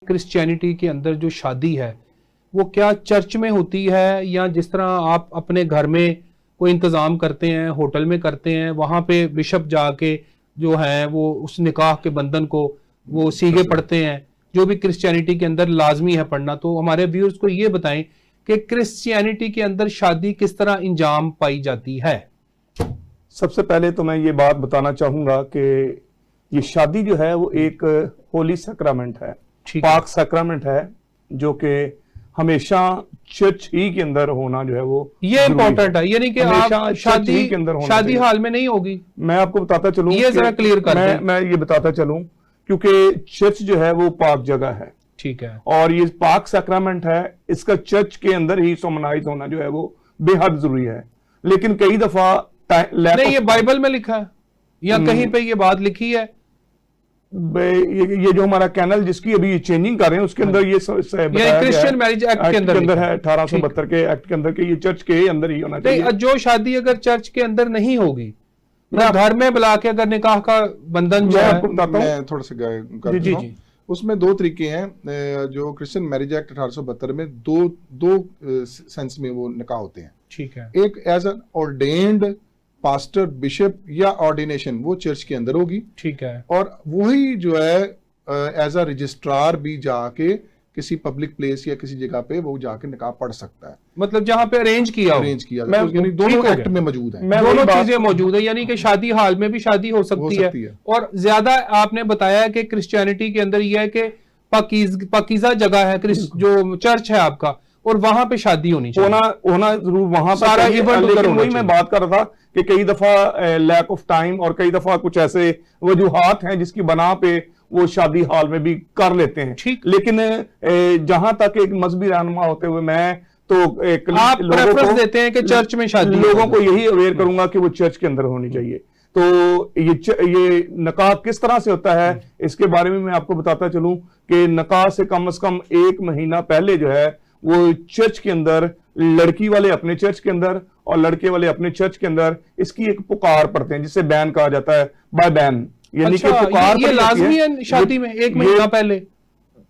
Christianity के अंदर जो शादी है वो क्या चर्च में होती है, या जिस तरह आप अपने घर में कोई इंतज़ाम करते हैं, होटल में करते हैं, वहाँ पे बिशप जाके जो है वो उस निकाह के बंधन को वो सीगे पढ़ते हैं, जो भी क्रिश्चियनिटी के अंदर लाजमी है पढ़ना। तो हमारे व्यूअर्स को ये बताएं कि क्रिश्चियनिटी के अंदर शादी किस तरह इंजाम पाई जाती है। सबसे पहले तो मैं ये बात बताना चाहूंगा कि ये शादी जो है वो एक होली सैक्रामेंट है, पाक सैक्रामेंट है, जो कि हमेशा चर्च ही के अंदर होना जो है वो ये इंपॉर्टेंट है, यानी कि आप शादी के अंदर शादी हाल में नहीं होगी। मैं आपको बताता चलूं, ये जरा क्लियर कर दें। मैं ये बताता चलूं क्योंकि चर्च जो है वो पाक जगह है, ठीक है, और ये पाक सैक्रामेंट है, इसका चर्च के अंदर ही सोमनाइज होना जो है वो बेहद जरूरी है। लेकिन कई दफा नहीं, ये बाइबल में लिखा है या कहीं पे ये बात लिखी है? ये जो हमारा कैनल जिसकी अभी चेंजिंग कर रहे हैं उसके अंदर ये क्रिश्चियन मैरिज एक्ट के अंदर है, 1872 के एक्ट के अंदर के ये चर्च के अंदर ही होना चाहिए। जो शादी अगर चर्च के अंदर नहीं होगी, घर में बुला के अगर निकाह का बंधन जो है, मैं थोड़ा सा जी, उसमें दो तरीके हैं। जो क्रिश्चियन मैरिज एक्ट 1872 में दो सेंस में वो निकाह होते हैं, ठीक है। एक as an ordained pastor, bishop या ऑर्डिनेशन, वो चर्च के अंदर होगी, ठीक है। और वही जो है एज अ रजिस्ट्रार भी जाके किसी पब्लिक प्लेस या किसी जगह पे वो जाके निकाह पढ़ सकता है, मतलब जहां पे अरेंज किया यानी दोनों एक्ट में मौजूद है, दोनों चीजें मौजूद है, यानी कि शादी हाल में भी शादी हो सकती है। और ज्यादा आपने बताया कि क्रिश्चियनिटी के अंदर यह है कि पाकीज़ा जगह है, जो चर्च है आपका, और वहां पे शादी होनी चाहिए, होना जरूर वहां पर सारा इवेंट। लेकिन वही मैं बात कर रहा था कि कई दफा लैक ऑफ टाइम और कई दफा कुछ ऐसे वजूहात हैं जिसकी बना पे वो शादी हाल में भी कर लेते हैं। लेकिन जहां तक एक मजहबी रहनुमा होते हुए मैं तो आप प्रेफरेंस देते हैं कि चर्च में शादी, लोगों को यही अवेयर करूंगा कि वो चर्च के अंदर होनी चाहिए। तो ये नकाह किस तरह से होता है इसके बारे में मैं आपको बताता चलूं कि नकाह से कम 1 महीना पहले जो है वो चर्च के अंदर लड़की वाले अपने चर्च के अंदर और लड़के वाले अपने चर्च के अंदर इसकी एक पुकार पढ़ते हैं, जिसे बैन कहा जाता है, बाय बैन, यानी कि पुकार ये लाजमी है शादी में 1 महीना पहले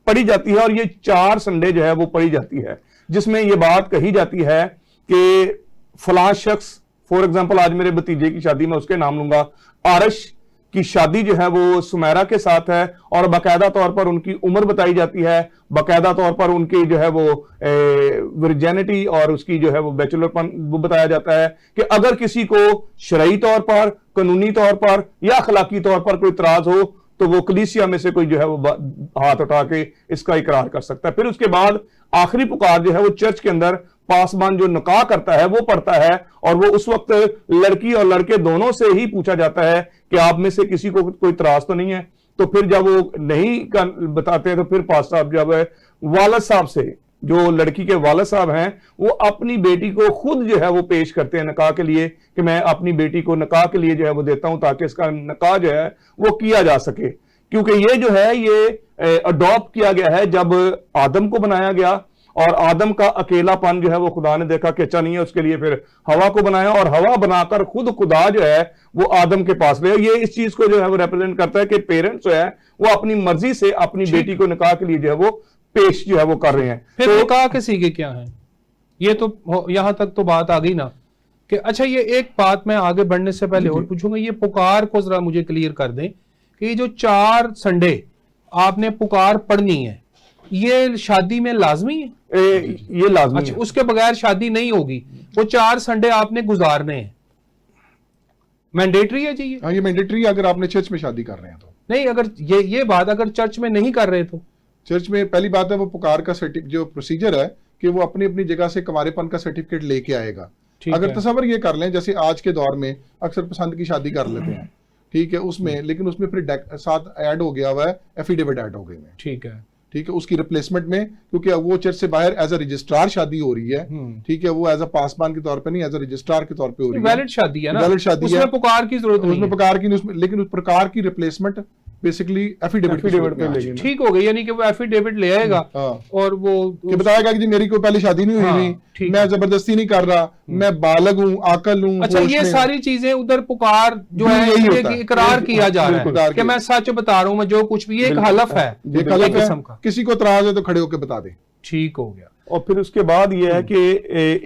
पढ़ी जाती है। और ये 4 संडे जो है वो पढ़ी जाती है, जिसमें ये बात कही जाती है कि फलां शख्स, फॉर एग्जाम्पल आज मेरे भतीजे की शादी में उसके नाम लूंगा, आरश की शादी जो है वो सुमेरा के साथ है, और बाकायदा तौर पर उनकी उम्र बताई जाती है, बाकायदा तौर पर उनकी जो है वो वर्जिनिटी और उसकी जो है वो बैचलरपन वो बताया जाता है कि अगर किसी को शरई तौर पर, कानूनी तौर पर या अखलाकी तौर पर कोई इतराज हो तो वो कलीसिया में से कोई जो है वो हाथ उठा के इसका इकरार कर सकता है। फिर उसके बाद आखिरी पुकार जो है वो चर्च के अंदर पासबान जो निकाह करता है वो पढ़ता है, और वो उस वक्त लड़की और लड़के दोनों से ही पूछा जाता है कि आप में से किसी को कोई इतराज तो नहीं है। तो फिर जब वो नहीं बताते हैं तो फिर पास साहब जब वालिद साहब से, जो लड़की के वालिद साहब हैं, वो अपनी बेटी को खुद जो है वो पेश करते हैं निकाह के लिए कि मैं अपनी बेटी को निकाह के लिए जो है वो देता हूं ताकि इसका निकाह जो है वो किया जा सके। क्योंकि ये जो है ये अडॉप्ट किया गया है जब आदम को बनाया गया, और आदम का अकेलापन जो है वो खुदा ने देखा कि अच्छा नहीं है, उसके लिए फिर हवा को बनाया, और हवा बनाकर खुद खुदा जो है वो आदम के पास ले। ये इस चीज को जो है वो रिप्रेजेंट करता है कि पेरेंट्स जो है वो अपनी मर्जी से अपनी बेटी को निकाह के लिए जो है वो पेश जो है वो कर रहे हैं। फिर तो निकाह के सीगे क्या है, ये तो यहां तक तो बात आ गई ना कि अच्छा, ये एक बात मैं आगे बढ़ने से पहले और पूछूंगा, ये पुकार को जरा मुझे क्लियर कर दें कि ये जो 4 संडे आपने पुकार पढ़नी है, ये शादी में लाजमी है? ये लाजमी अच्छा, उसके बगैर शादी नहीं होगी, वो 4 संडे आपने गुजारने हैं, मैंडेटरी है जी? ये मैंडेटरी है अगर आपने चर्च में शादी कर रहे हैं तो। नहीं, अगर ये बात अगर चर्च में नहीं कर रहे तो? चर्च में पहली बात है वो पुकार का जो प्रोसीजर है कि वो अपनी अपनी जगह से कुंवारेपन का सर्टिफिकेट लेके आएगा। अगर तस्वर ये कर लें जैसे आज के दौर में अक्सर पसंद की शादी कर लेते हैं, ठीक है, उसमें लेकिन उसमें फिर साथ ऐड हो गया हुआ है एफिडेविट ऐड हो गए में, ठीक है, उसकी रिप्लेसमेंट में, क्योंकि वो चर्च से बाहर एज अ रजिस्ट्रार शादी हो रही है, ठीक है, वो एज अ पासबान के तौर पे नहीं, एज अ रजिस्ट्रार के तौर पे हो रही है, वैलिड शादी है ना, वैलिड शादी है, उसमें पुकार की जरूरत नहीं, उसमें पुकार की, लेकिन उस प्रकार की रिप्लेसमेंट बेसिकली एफिडेविट पे लेगी। ठीक हो गई, यानी कि वो एफिडेविट ले आएगा और वो कि बताएगा कि जी मेरी कोई पहले शादी नहीं हुई हुई, मैं जबरदस्ती नहीं कर रहा, मैं बालग हूँ, आकल हूँ। अच्छा, ये सारी चीजें उधर पुकार जो है ये इकरार किया जा रहा है कि मैं सच बता रहा हूँ, मैं जो कुछ भी, ये एक हलफ है, एक हलफ है, किसी को इतराज है तो खड़े होकर बता दे। ठीक हो गया। और फिर उसके बाद ये है कि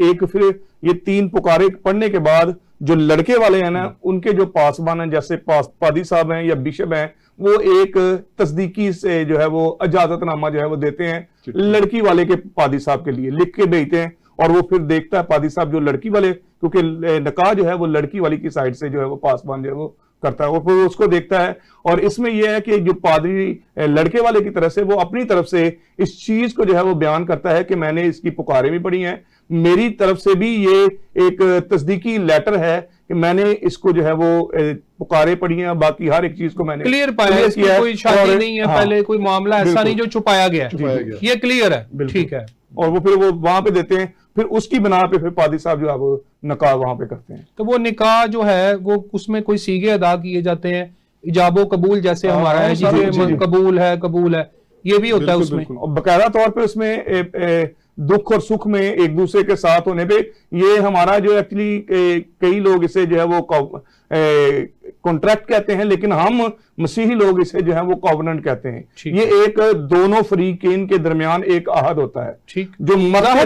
एक फिर ये 3 पुकारे पढ़ने के बाद जो लड़के वाले हैं ना, उनके जो पासबान हैं, जैसे पादी साहब हैं या बिशप हैं, वो एक तस्दीकी से जो है वो इजाजतनामा जो है वो देते हैं लड़की वाले के पादी साहब के लिए, लिख के भेजते हैं, और वो फिर देखता है पादी साहब जो लड़की वाले, क्योंकि निकाह जो है वो लड़की वाली की साइड से जो है वो पासबान जो है वो करता है, और फिर उसको देखता है। और इसमें यह है कि जो पादरी लड़के वाले की तरफ से वो अपनी तरफ से इस चीज को जो है वो बयान करता है कि मैंने इसकी पुकारें भी पढ़ी हैं, मेरी तरफ से भी ये एक तस्दीकी लेटर है कि मैंने इसको जो है वो पुकारे पढ़ी हैं, बाकी हर एक चीज को मैंने क्लियर पाया किया, कोई शादी नहीं है, पहले कोई मामला ऐसा नहीं जो छुपाया गया, ये क्लियर है। ठीक है। और वो फिर वो वहां पे देते हैं, फिर उसकी बिना पे फिर पादी साहब जो है वो निकाह वहां पे करते हैं। तो वो निकाह जो है वो उसमें कोई सीगे अदा किए जाते हैं, इजाबो कबूल जैसे हमारा है, जिसे कबूल है, ये भी होता है उसमें। और बाकायदा तौर पे उसमें दुख और सुख में एक दूसरे के साथ होने पे, ये हमारा जो एक्चुअली कई लोग इसे जो है वो कॉन्ट्रैक्ट कहते हैं, लेकिन हम मसीही लोग इसे जो है वो कॉवेनेंट कहते हैं। ये एक दोनों फरीकीन के दरमियान एक अहद होता है, ठीक, जो मरते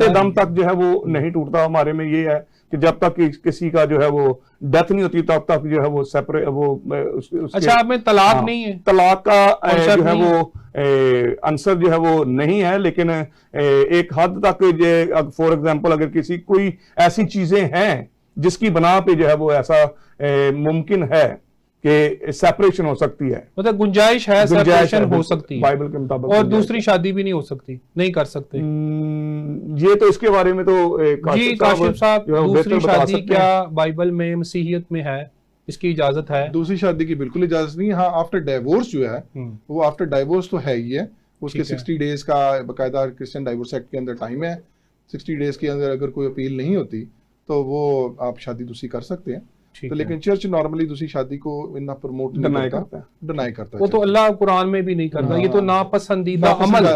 दम तक जो है वो नहीं टूटता। हमारे में ये है कि जब तक किसी का जो है वो डेथ नहीं होती तब तक जो है वो सेपरेट वो अच्छा, आप में तलाक नहीं है, तलाक का जो है वो आंसर जो है वो नहीं है, लेकिन एक हद तक फॉर एग्जांपल अगर किसी कोई ऐसी चीजें हैं जिसकी बना पे जो है वो ऐसा मुमकिन है कि सेपरेशन हो सकती है, मतलब गुंजाइश है, सेपरेशन हो सकती है बाइबल के मुताबिक, और दूसरी शादी भी नहीं हो सकती, नहीं कर सकते। ये तो इसके बारे में तो जी काशिफ साहब, दूसरी शादी क्या बाइबल में मसीहियत में है, इसकी इजाजत है? दूसरी शादी की बिल्कुल इजाजत नहीं है। हाँ, आफ्टर डाइवोर्स जो है वो आफ्टर डाइवोर्स तो है ही है, उसके 60 डेज का बाकायदा क्रिश्चियन डाइवोर्स एक्ट के अंदर टाइम है। 60 डेज के अंदर अगर कोई अपील नहीं होती तो वो आप शादी दूसरी कर सकते हैं। तो लेकिन चर्च नॉर्मली दूसरी शादी को इतना प्रमोट नहीं करता, डिनाई करता है। वो तो अल्लाह कुरान में भी नहीं करता, ये तो नापसंदीदा अमल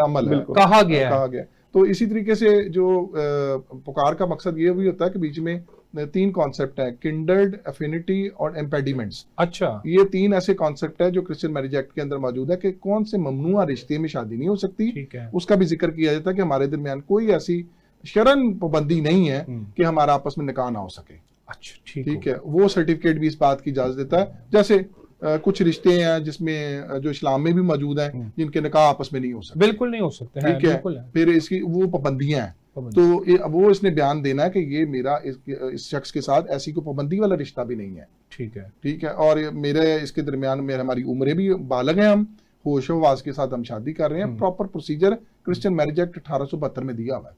कहा गया है। तो इसी तरीके से जो पुकार का मकसद ये भी होता है कि बीच में 3 कॉन्सेप्ट है, किंडर्ड, एफिनिटी और एम्पेडिमेंट्स। अच्छा, ये 3 ऐसे कॉन्सेप्ट है जो क्रिश्चियन मैरिज एक्ट के अंदर मौजूद है कि कौन से ममनुआ रिश्ते में शादी नहीं हो सकती। ठीक है। उसका भी जिक्र किया जाता है कि हमारे दरमियान कोई ऐसी शरन पाबंदी नहीं है कि हमारा आपस में निकाह ना हो सके। अच्छा, ठीक है। वो सर्टिफिकेट भी इस बात की इजाजत देता है। जैसे कुछ रिश्ते हैं जिसमें जो इस्लाम में भी मौजूद हैं जिनके निकाह आपस में नहीं हो सकते, बिल्कुल नहीं हो सकते, ठीक है। फिर इसकी वो पाबंदियां हैं, तो वो इसने बयान देना है कि ये मेरा इस शख्स के साथ ऐसी कोई पाबंदी वाला रिश्ता भी नहीं है। ठीक है, ठीक है। और मेरे इसके दरमियान में हमारी उम्रें भी बालग हैं, हम होश-ओ-वास के साथ हम शादी कर रहे हैं। Proper procedure Christian marriage act 1872 में दिया हुआ है।